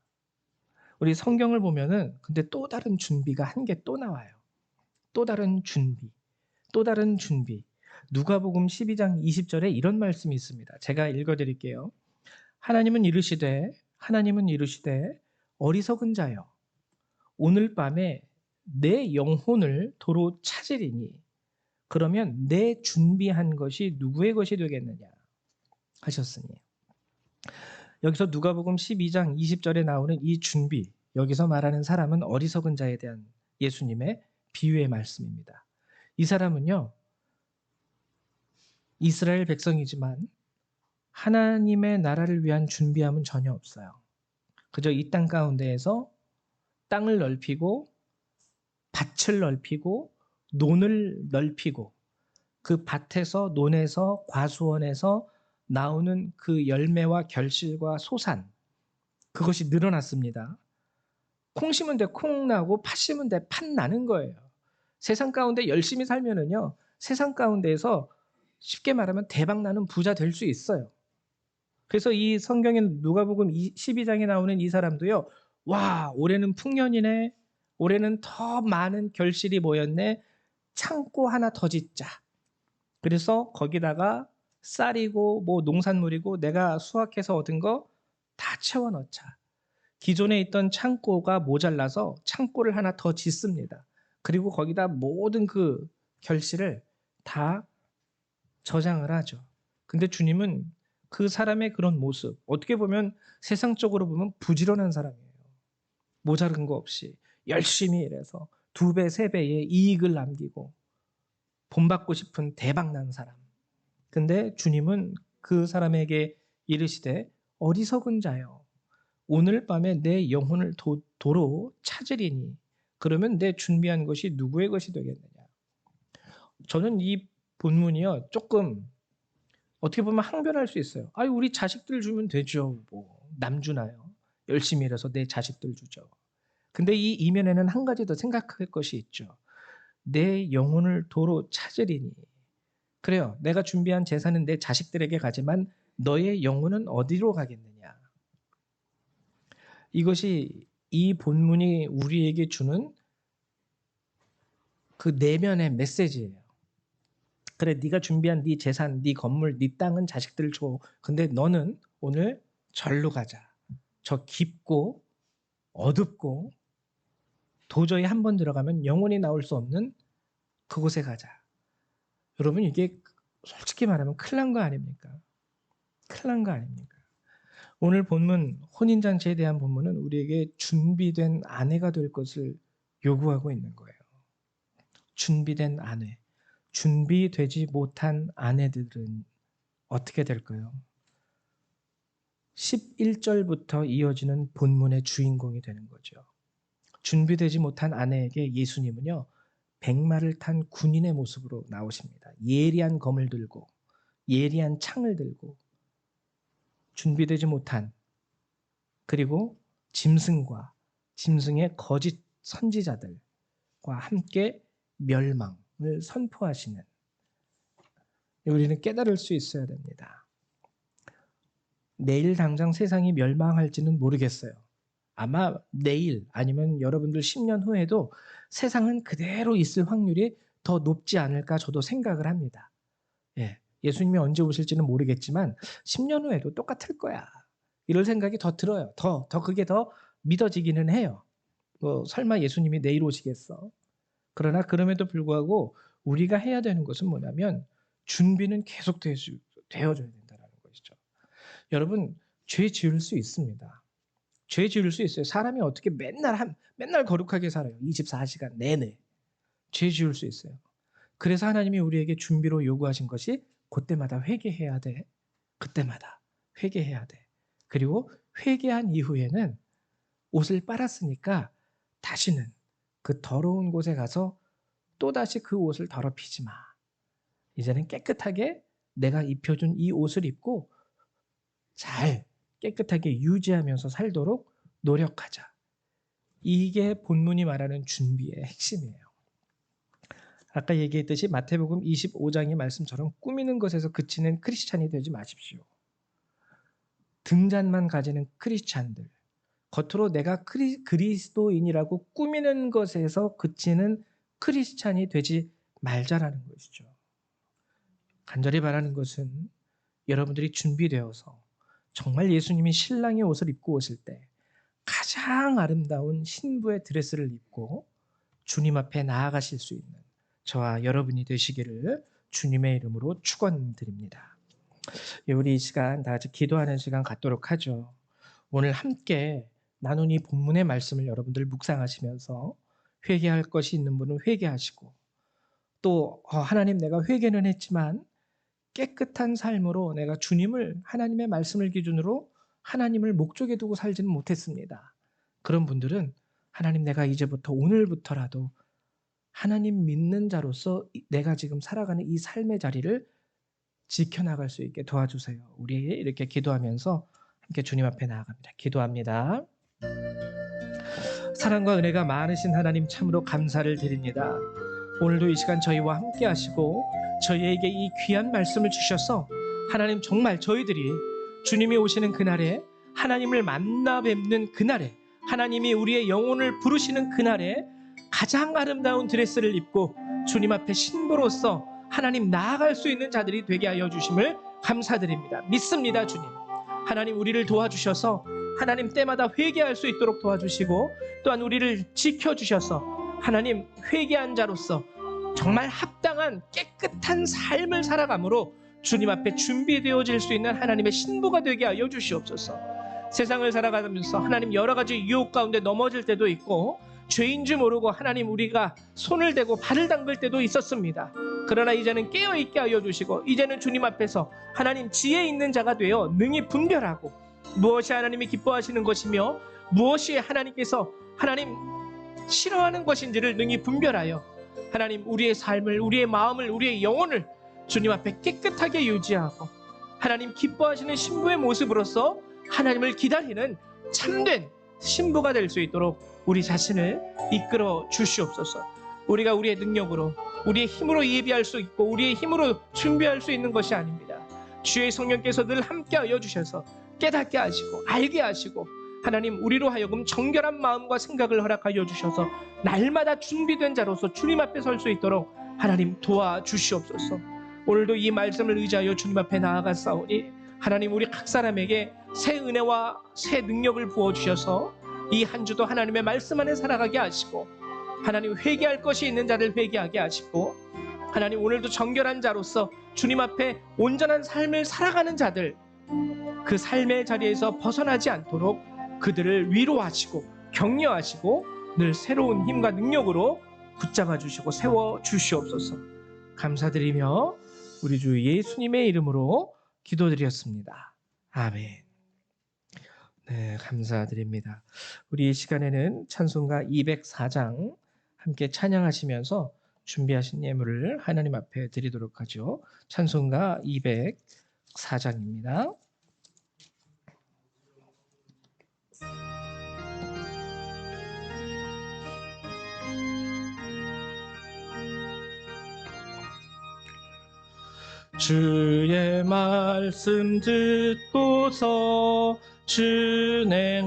우리 성경을 보면은 근데 또 다른 준비가 한 개 또 나와요. 또 다른 준비. 또 다른 준비. 누가복음 12장 20절에 이런 말씀이 있습니다. 제가 읽어 드릴게요. 하나님은 이르시되 어리석은 자여 오늘 밤에 내 영혼을 도로 찾으리니 그러면 내 준비한 것이 누구의 것이 되겠느냐. 하셨으니. 여기서 누가복음 12장 20절에 나오는 이 준비, 여기서 말하는 사람은 어리석은 자에 대한 예수님의 비유의 말씀입니다. 이 사람은요, 이스라엘 백성이지만 하나님의 나라를 위한 준비함은 전혀 없어요. 그저 이 땅 가운데에서 땅을 넓히고 밭을 넓히고 논을 넓히고 그 밭에서 논에서 과수원에서 나오는 그 열매와 결실과 소산, 그것이 늘어났습니다. 콩 심은 데 콩 나고 팥 심은 데 팥 나는 거예요. 세상 가운데 열심히 살면은요, 세상 가운데에서 쉽게 말하면 대박 나는 부자 될 수 있어요. 그래서 이 성경에 누가복음 12장에 나오는 이 사람도요, 와, 올해는 풍년이네. 올해는 더 많은 결실이 모였네. 창고 하나 더 짓자. 그래서 거기다가 쌀이고 뭐 농산물이고 내가 수확해서 얻은 거 다 채워 넣자. 기존에 있던 창고가 모자라서 창고를 하나 더 짓습니다. 그리고 거기다 모든 그 결실을 다 저장을 하죠. 근데 주님은 그 사람의 그런 모습, 어떻게 보면 세상적으로 보면 부지런한 사람이에요. 모자른 거 없이 열심히 일해서 2배, 3배의 이익을 남기고 본받고 싶은 대박난 사람. 근데 주님은 그 사람에게 이르시되 어리석은 자여, 오늘 밤에 내 영혼을 도로 찾으리니 그러면 내 준비한 것이 누구의 것이 되겠느냐. 저는 이 본문이요, 조금 어떻게 보면 항변할 수 있어요. 아유, 우리 자식들 주면 되죠. 뭐 남 주나요? 열심히 일해서 내 자식들 주죠. 근데 이 이면에는 한 가지 더 생각할 것이 있죠. 내 영혼을 도로 찾으리니. 그래요. 내가 준비한 재산은 내 자식들에게 가지만 너의 영혼은 어디로 가겠느냐. 이것이 이 본문이 우리에게 주는 그 내면의 메시지예요. 그래, 네가 준비한 네 재산, 네 건물, 네 땅은 자식들 줘. 근데 너는 오늘 절로 가자. 저 깊고 어둡고 도저히 한 번 들어가면 영원히 나올 수 없는 그곳에 가자. 여러분, 이게 솔직히 말하면 큰일 난 거 아닙니까? 큰일 난 거 아닙니까? 오늘 본문, 혼인잔치에 대한 본문은 우리에게 준비된 아내가 될 것을 요구하고 있는 거예요. 준비된 아내. 준비되지 못한 아내들은 어떻게 될까요? 11절부터 이어지는 본문의 주인공이 되는 거죠. 준비되지 못한 아내에게 예수님은요, 백마를 탄 군인의 모습으로 나오십니다. 예리한 검을 들고 예리한 창을 들고 준비되지 못한, 그리고 짐승과 짐승의 거짓 선지자들과 함께 멸망을 선포하시는, 우리는 깨달을 수 있어야 됩니다. 내일 당장 세상이 멸망할지는 모르겠어요. 아마 내일 아니면 여러분들 10년 후에도 세상은 그대로 있을 확률이 더 높지 않을까 저도 생각을 합니다. 예, 예수님이 언제 오실지는 모르겠지만 10년 후에도 똑같을 거야. 이럴 생각이 더 들어요. 더 그게 더 믿어지기는 해요. 뭐 설마 예수님이 내일 오시겠어? 그러나 그럼에도 불구하고 우리가 해야 되는 것은 뭐냐면 준비는 계속 되어줘야 된다는 것이죠. 여러분, 죄 지을 수 있습니다. 죄 지을 수 있어요. 사람이 어떻게 맨날 거룩하게 살아요. 24시간 내내. 죄 지을 수 있어요. 그래서 하나님이 우리에게 준비로 요구하신 것이 그때마다 회개해야 돼. 그때마다 회개해야 돼. 그리고 회개한 이후에는 옷을 빨았으니까 다시는 그 더러운 곳에 가서 또다시 그 옷을 더럽히지 마. 이제는 깨끗하게 내가 입혀준 이 옷을 입고 잘 깨끗하게 유지하면서 살도록 노력하자. 이게 본문이 말하는 준비의 핵심이에요. 아까 얘기했듯이 마태복음 25장의 말씀처럼 꾸미는 것에서 그치는 크리스찬이 되지 마십시오. 등잔만 가지는 크리스찬들, 겉으로 내가 그리스도인이라고 꾸미는 것에서 그치는 크리스찬이 되지 말자라는 것이죠. 간절히 바라는 것은 여러분들이 준비되어서 정말 예수님이 신랑의 옷을 입고 오실 때 가장 아름다운 신부의 드레스를 입고 주님 앞에 나아가실 수 있는 저와 여러분이 되시기를 주님의 이름으로 축원드립니다. 우리 이 시간 다 같이 기도하는 시간 갖도록 하죠. 오늘 함께 나눈 이 본문의 말씀을 여러분들 묵상하시면서 회개할 것이 있는 분은 회개하시고, 또 하나님, 내가 회개는 했지만 깨끗한 삶으로 내가 주님을, 하나님의 말씀을 기준으로 하나님을 목적에 두고 살지는 못했습니다. 그런 분들은 하나님, 내가 이제부터 오늘부터라도 하나님 믿는 자로서 내가 지금 살아가는 이 삶의 자리를 지켜나갈 수 있게 도와주세요. 우리 이렇게 기도하면서 함께 주님 앞에 나아갑니다. 기도합니다. 사랑과 은혜가 많으신 하나님, 참으로 감사를 드립니다. 오늘도 이 시간 저희와 함께 하시고 저희에게 이 귀한 말씀을 주셔서 하나님, 정말 저희들이 주님이 오시는 그날에, 하나님을 만나 뵙는 그날에, 하나님이 우리의 영혼을 부르시는 그날에 가장 아름다운 드레스를 입고 주님 앞에 신부로서 하나님 나아갈 수 있는 자들이 되게 하여 주심을 감사드립니다. 믿습니다. 주님, 하나님 우리를 도와주셔서 하나님 때마다 회개할 수 있도록 도와주시고, 또한 우리를 지켜주셔서 하나님 회개한 자로서 정말 합당한 깨끗한 삶을 살아감으로 주님 앞에 준비되어질 수 있는 하나님의 신부가 되게 하여 주시옵소서. 세상을 살아가면서 하나님 여러 가지 유혹 가운데 넘어질 때도 있고, 죄인 줄 모르고 하나님 우리가 손을 대고 발을 담글 때도 있었습니다. 그러나 이제는 깨어있게 하여 주시고, 이제는 주님 앞에서 하나님 지혜 있는 자가 되어 능히 분별하고, 무엇이 하나님이 기뻐하시는 것이며 무엇이 하나님께서 하나님 싫어하는 것인지를 능히 분별하여 하나님 우리의 삶을, 우리의 마음을, 우리의 영혼을 주님 앞에 깨끗하게 유지하고 하나님 기뻐하시는 신부의 모습으로서 하나님을 기다리는 참된 신부가 될 수 있도록 우리 자신을 이끌어 주시옵소서. 우리가 우리의 능력으로, 우리의 힘으로 예비할 수 있고 우리의 힘으로 준비할 수 있는 것이 아닙니다. 주의 성령께서 늘 함께하여 주셔서 깨닫게 하시고 알게 하시고, 하나님 우리로 하여금 정결한 마음과 생각을 허락하여 주셔서 날마다 준비된 자로서 주님 앞에 설 수 있도록 하나님 도와주시옵소서. 오늘도 이 말씀을 의지하여 주님 앞에 나아갔사오니 하나님 우리 각 사람에게 새 은혜와 새 능력을 부어주셔서 이 한 주도 하나님의 말씀 안에 살아가게 하시고, 하나님 회개할 것이 있는 자를 회개하게 하시고, 하나님 오늘도 정결한 자로서 주님 앞에 온전한 삶을 살아가는 자들, 그 삶의 자리에서 벗어나지 않도록 그들을 위로하시고 격려하시고 늘 새로운 힘과 능력으로 붙잡아 주시고 세워 주시옵소서. 감사드리며 우리 주 예수님의 이름으로 기도드렸습니다. 아멘. 네, 감사드립니다. 우리 이 시간에는 찬송가 204장 함께 찬양하시면서 준비하신 예물을 하나님 앞에 드리도록 하죠. 찬송가 204장입니다. 주의 말씀 듣고서 준행하는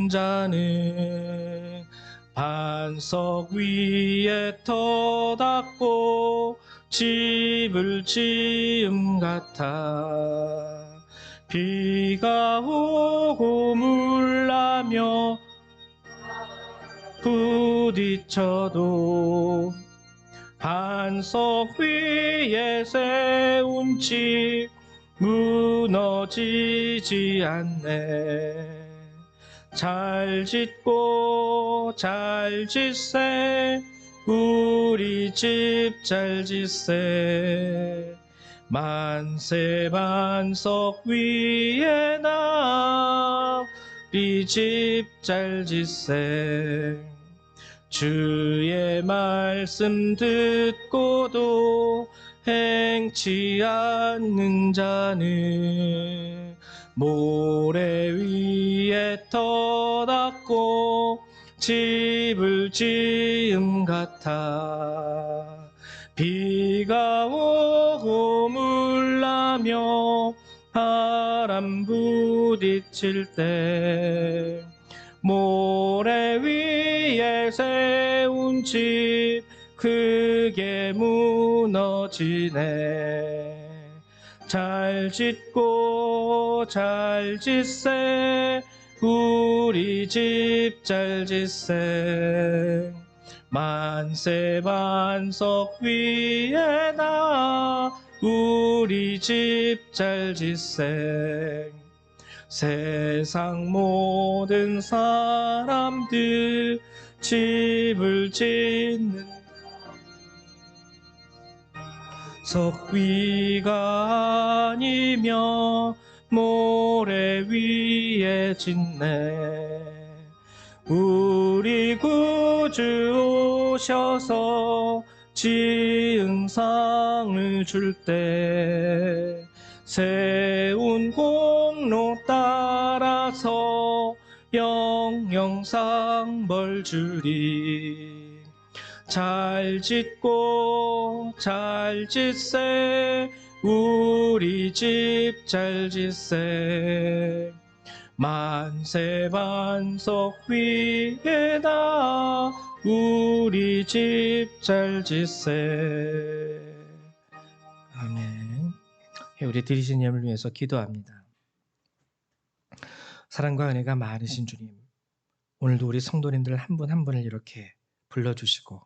자는 반석 위에 터닫고 집을 지음 같아. 비가 오고 물나며 부딪혀도 반석 위에 세운 집 무너지지 않네. 잘 짓고 잘 짓세, 우리 집 잘 짓세. 만세 반석 위에 나 우리 집 잘 짓세. 주의 말씀 듣고도 행치 않는 자는 모래 위에 터닫고 집을 지음 같아. 비가 오고 물나며 바람 부딪힐 때 모래 위에 세운 집 크게 무너지네. 잘 짓고 잘 짓세, 우리 집 잘 짓세. 만세 반석 위에 나 우리 집 잘 짓세. 세상 모든 사람들 집을 짓는 석위가 아니며 모래 위에 짓네. 우리 구주 오셔서 지은 상을 줄 때 세운 공로 따라서 영영상 벌 주리. 잘 짓고 잘 짓세. 우리 집 잘 짓세. 만세 만석 위에다 우리 집 잘 짓세. 아멘. 우리 드리신 예물 위해서 기도합니다. 사랑과 은혜가 많으신 주님, 오늘도 우리 성도님들 한 분 한 분을 이렇게 불러주시고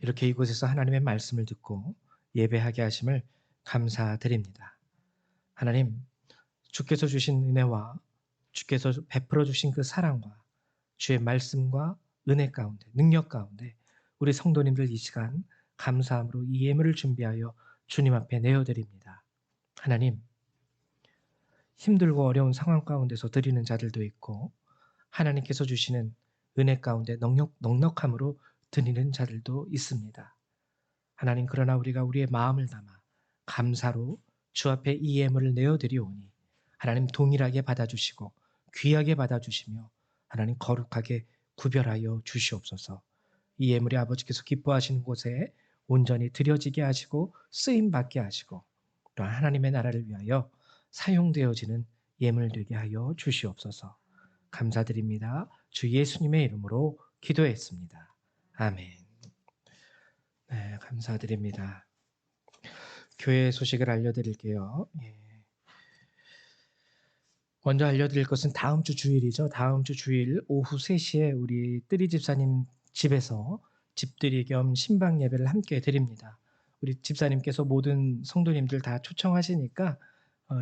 이렇게 이곳에서 하나님의 말씀을 듣고 예배하게 하심을 감사드립니다. 하나님, 주께서 주신 은혜와 주께서 베풀어 주신 그 사랑과 주의 말씀과 은혜 가운데, 능력 가운데 우리 성도님들 이 시간 감사함으로 이 예물을 준비하여 주님 앞에 내어드립니다. 하나님, 힘들고 어려운 상황 가운데서 드리는 자들도 있고 하나님께서 주시는 은혜 가운데 넉넉함으로 드리는 자들도 있습니다. 하나님, 그러나 우리가 우리의 마음을 담아 감사로 주 앞에 이 예물을 내어드리오니 하나님 동일하게 받아주시고 귀하게 받아주시며 하나님 거룩하게 구별하여 주시옵소서. 이 예물이 아버지께서 기뻐하시는 곳에 온전히 드려지게 하시고 쓰임받게 하시고 또한 하나님의 나라를 위하여 사용되어지는 예물 되게 하여 주시옵소서. 감사드립니다. 주 예수님의 이름으로 기도했습니다. 아멘. 네, 감사드립니다. 교회 소식을 알려드릴게요. 먼저 알려드릴 것은 다음 주 주일이죠. 다음 주 주일 오후 3시에 우리 뜨리 집사님 집에서 집들이 겸 신방 예배를 함께 드립니다. 우리 집사님께서 모든 성도님들 다 초청하시니까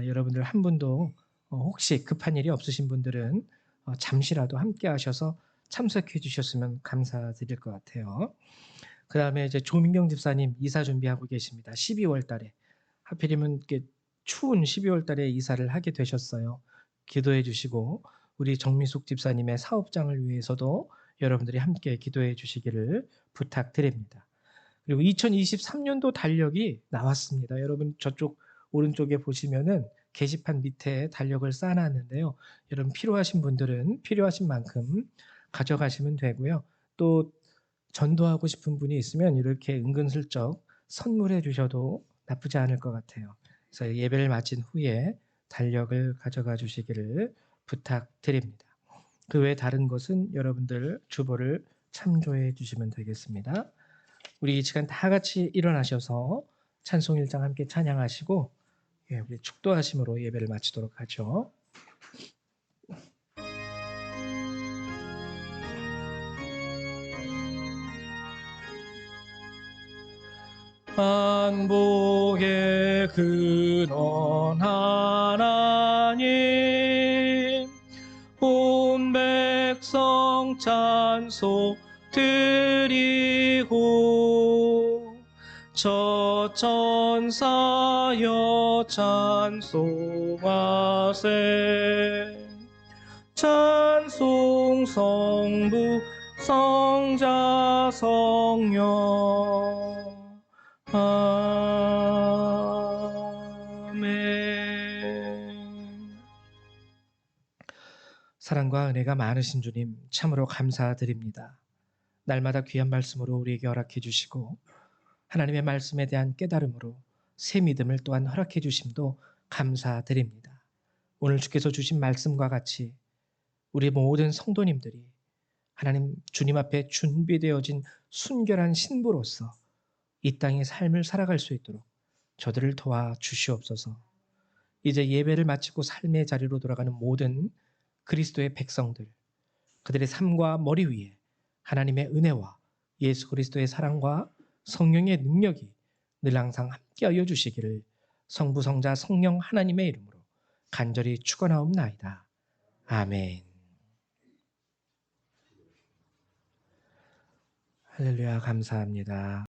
여러분들 한 분도 혹시 급한 일이 없으신 분들은 잠시라도 함께 하셔서 참석해 주셨으면 감사드릴 것 같아요. 그 다음에 이제 조민경 집사님 이사 준비하고 계십니다. 12월 달에 하필이면 이렇게 추운 12월 달에 이사를 하게 되셨어요. 기도해 주시고 우리 정미숙 집사님의 사업장을 위해서도 여러분들이 함께 기도해 주시기를 부탁드립니다. 그리고 2023년도 달력이 나왔습니다. 여러분 저쪽 오른쪽에 보시면은 게시판 밑에 달력을 쌓아놨는데요. 여러분 필요하신 분들은 필요하신 만큼 가져가시면 되고요. 또 전도하고 싶은 분이 있으면 이렇게 은근슬쩍 선물해 주셔도 나쁘지 않을 것 같아요. 그래서 예배를 마친 후에 달력을 가져가 주시기를 부탁드립니다. 그 외 다른 것은 여러분들 주보를 참조해 주시면 되겠습니다. 우리 이 시간 다 같이 일어나셔서 찬송 1장 함께 찬양하시고 우리 축도하심으로 예배를 마치도록 하죠. 만복의 근원 하나님, 온 백성 찬송 드리고 저 천사여 찬송하세. 찬송 성부 성자 성령. 아멘. 사랑과 은혜가 많으신 주님 참으로 감사드립니다. 날마다 귀한 말씀으로 우리에게 허락해 주시고 하나님의 말씀에 대한 깨달음으로 새 믿음을 또한 허락해 주심도 감사드립니다. 오늘 주께서 주신 말씀과 같이 우리 모든 성도님들이 하나님 주님 앞에 준비되어진 순결한 신부로서 이 땅의 삶을 살아갈 수 있도록 저들을 도와 주시옵소서. 이제 예배를 마치고 삶의 자리로 돌아가는 모든 그리스도의 백성들, 그들의 삶과 머리 위에 하나님의 은혜와 예수 그리스도의 사랑과 성령의 능력이 늘 항상 함께 함께 하여 주시기를 성부 성자 성령 하나님의 이름으로 간절히 축원하옵나이다. 아멘. 할렐루야 감사합니다.